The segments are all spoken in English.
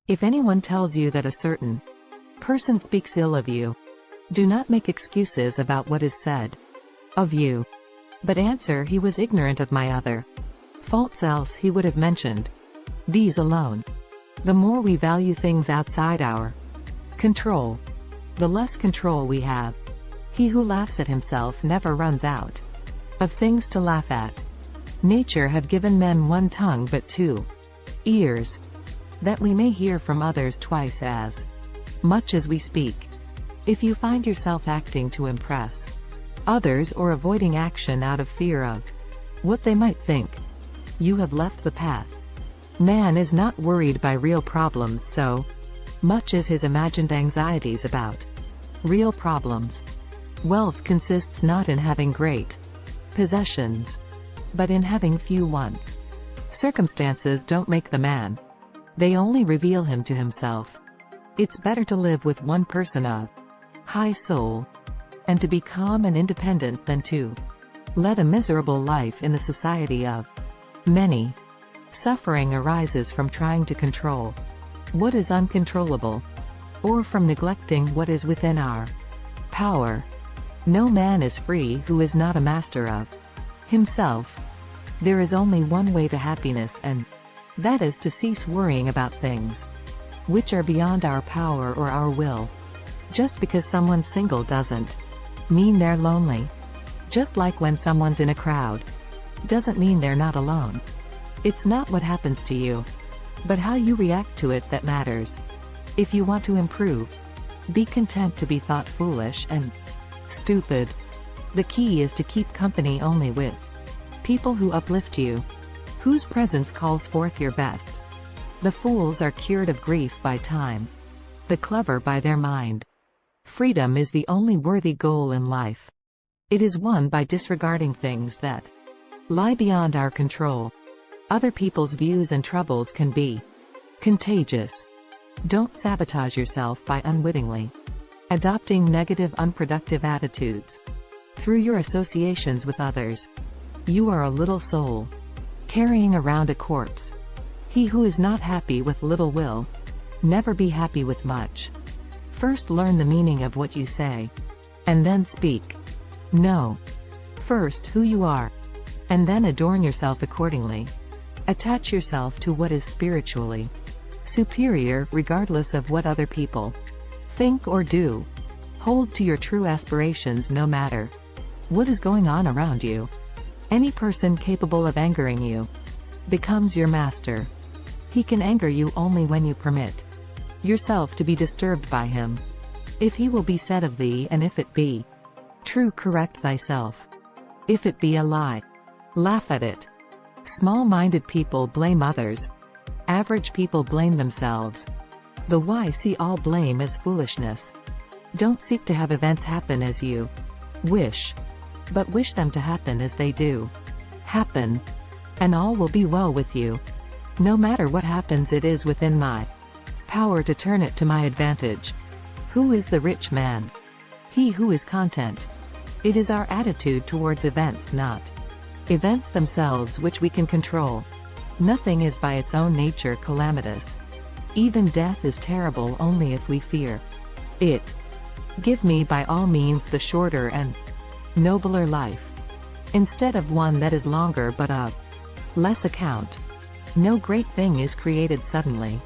If anyone tells you that a certain person speaks ill of you, do not make excuses about what is said of you, but answer, he was ignorant of my other faults, else he would have mentioned these alone. The more we value things outside our control, the less control we have. He who laughs at himself never runs out of things to laugh at. Nature have given men one tongue but two ears, that we may hear from others twice as much as we speak. If you find yourself acting to impress others or avoiding action out of fear of what they might think, you have left the path. Man is not worried by real problems so much as his imagined anxieties about real problems. Wealth consists not in having great possessions, but in having few wants. Circumstances don't make the man. They only reveal him to himself. It's better to live with one person of high soul, and to be calm and independent, than to lead a miserable life in the society of many. Suffering arises from trying to control what is uncontrollable, or from neglecting what is within our power. No man is free who is not a master of himself. There is only one way to happiness, and that is to cease worrying about things which are beyond our power or our will. Just because someone's single doesn't mean they're lonely. Just like when someone's in a crowd doesn't mean they're not alone. It's not what happens to you, but how you react to it that matters. If you want to improve, be content to be thought foolish and stupid. The key is to keep company only with people who uplift you, whose presence calls forth your best. The fools are cured of grief by time, the clever by their mind. Freedom is the only worthy goal in life. It is won by disregarding things that lie beyond our control. Other people's views and troubles can be contagious. Don't sabotage yourself by unwittingly adopting negative, unproductive attitudes. Through your associations with others, you are a little soul carrying around a corpse. He who is not happy with little will never be happy with much. First learn the meaning of what you say, and then speak. Know first who you are, and then adorn yourself accordingly. Attach yourself to what is spiritually superior, regardless of what other people think or do. Hold to your true aspirations no matter what is going on around you. Any person capable of angering you becomes your master. He can anger you only when you permit yourself to be disturbed by him. If he will be said of thee, and if it be true, correct thyself. If it be a lie, laugh at it. Small-minded people blame others. Average people blame themselves. The wise see all blame as foolishness. Don't seek to have events happen as you wish, but wish them to happen as they do happen, and all will be well with you. No matter what happens, it is within my power to turn it to my advantage. Who is the rich man? He who is content. It is our attitude towards events, not events themselves, which we can control. Nothing is by its own nature calamitous. Even death is terrible only if we fear it. Give me by all means the shorter and nobler life, instead of one that is longer but of less account. No great thing is created suddenly,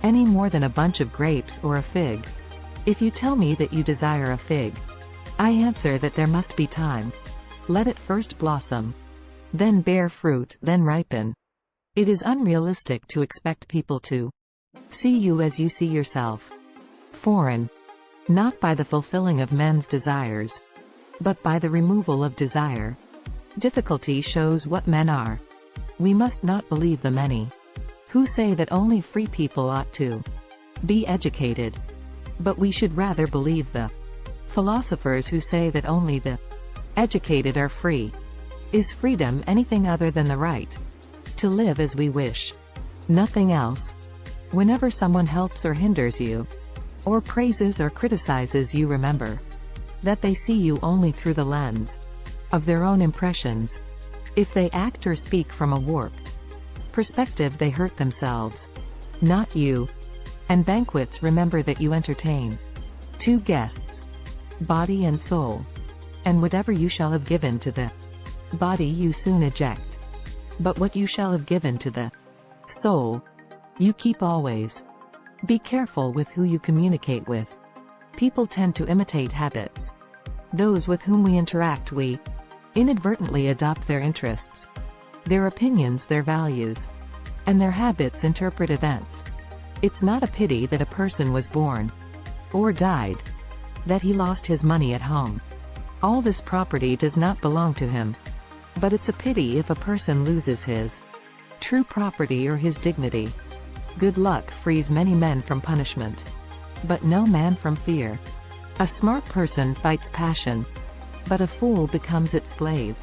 any more than a bunch of grapes or a fig. If you tell me that you desire a fig, I answer that there must be time. Let it first blossom, then bear fruit, then ripen. It is unrealistic to expect people to see you as you see yourself. Foreign, not by the fulfilling of men's desires, but by the removal of desire. Difficulty shows what men are. We must not believe the many who say that only free people ought to be educated, but we should rather believe the philosophers who say that only the educated are free. Is freedom anything other than the right to live as we wish? Nothing else. Whenever someone helps or hinders you, or praises or criticizes you, remember that they see you only through the lens of their own impressions. If they act or speak from a warped perspective, they hurt themselves, not you. And banquets remember that you entertain. 2 guests. Body and soul. And whatever you shall have given to the body you soon eject. But what you shall have given to the soul, you keep always. Be careful with who you communicate with. People tend to imitate habits. Those with whom we interact, we inadvertently adopt their interests, their opinions, their values, and their habits interpret events. It's not a pity that a person was born or died, that he lost his money at home. All this property does not belong to him. But it's a pity if a person loses his true property or his dignity. Good luck frees many men from punishment, but no man from fear. A smart person fights passion, but a fool becomes its slave.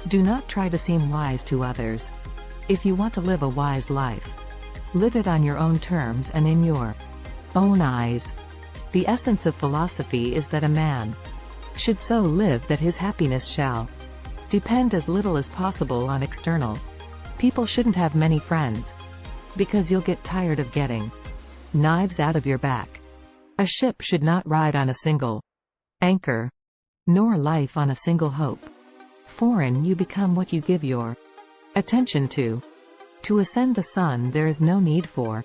Do not try to seem wise to others. If you want to live a wise life, live it on your own terms and in your own eyes. The essence of philosophy is that a man should so live that his happiness shall depend as little as possible on external. People shouldn't have many friends, because you'll get tired of getting knives out of your back. A ship should not ride on a single anchor, nor life on a single hope. Foreign you become what you give your attention to. To ascend the sun there is no need for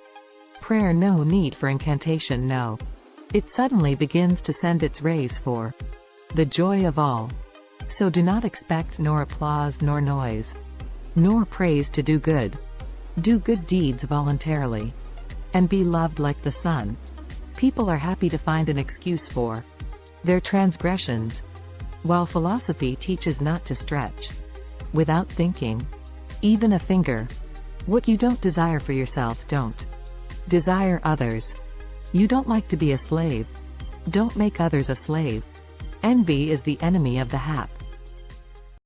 prayer, no need for incantation, no. It suddenly begins to send its rays for the joy of all. So do not expect nor applause nor noise, nor praise to do good. Do good deeds voluntarily, and be loved like the sun. People are happy to find an excuse for their transgressions, while philosophy teaches not to stretch without thinking, even a finger. What you don't desire for yourself, don't desire others. You don't like to be a slave. Don't make others a slave. Envy is the enemy of the hap.